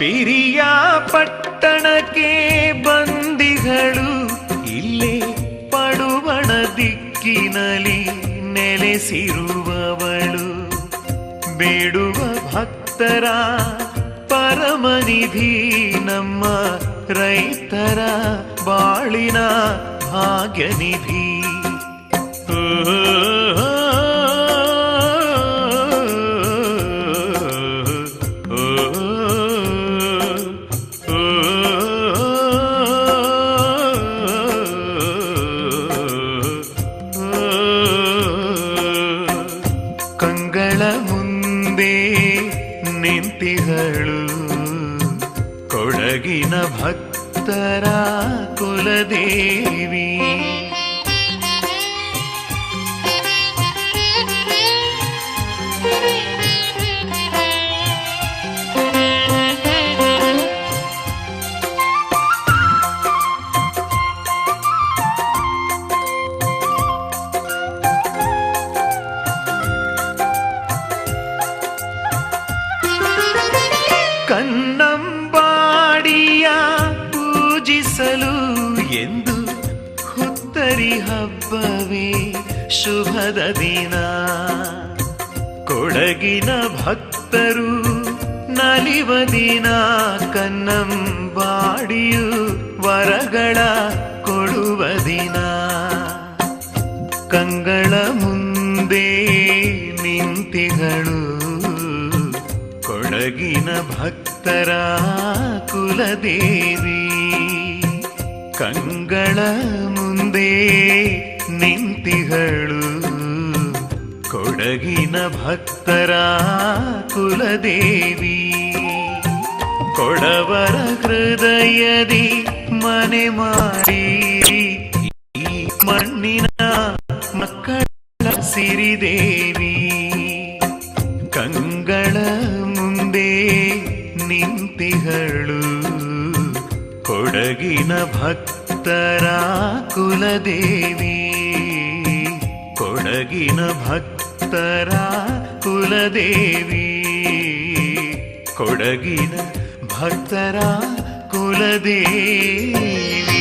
ಪಿರಿಯ ಪಟ್ಟಣಕ್ಕೆ ಬಂದಿಗಳು ಇಲ್ಲೇ ಪಡುವಣ ದಿಕ್ಕಿನಲ್ಲಿ ನೆಲೆಸಿರುವವಳು. ಬೇಡುವ ಭಕ್ತರ ಪರಮನಿಧಿ ನಮ್ಮ ರೈತರ ಬಾಳಿನ ಭಾಗ್ಯನಿಧಿ. ಕಂಗಳ ಮುಂದೆ ನಿಂತಿಗಳು ಕೊಡಗಿನ ಭಕ್ತರ ಕುಲದೇವಿ. ಕನ್ನಂಬಾಡಿಯ ಪೂಜಿಸಲು ಎಂದು ಹುತ್ತರಿ ಹಬ್ಬವೇ ಶುಭದ ದಿನ. ಕೊಡಗಿನ ಭಕ್ತರು ನಲಿವ ದಿನ. ಕನ್ನಂಬಾಡಿಯು ವರಗಳ ಕೊಡುವ ದಿನ. ಕಂಗಳ ಮುಂದೆ ನಿಂತಿಗಳು ಕೊಡಗಿನ ಭಕ್ತರ ಕುಲದೇವಿ. ಕಂಗಳ ಮುಂದೆ ನಿಂತಿಗಳು ಕೊಡಗಿನ ಭಕ್ತರ ಕುಲದೇವಿ. ಕೊಡವರ ಹೃದಯದಿ ಮನೆ ಮಾಡಿ ಈ ಮಣ್ಣಿನ ಮಕ್ಕಳ ಸಿರಿದೇವಿ. ಕಂಗಳ ಮುಂದೆ ನಿಂತಿಗಳು ಕೊಡಗಿನ ಭಕ್ತರ ಕುಲದೇವಿ. ಕೊಡಗಿನ ಭಕ್ತರ ಕುಲದೇವಿ. ಕೊಡಗಿನ ಭಕ್ತರ ಕುಲದೇವಿ.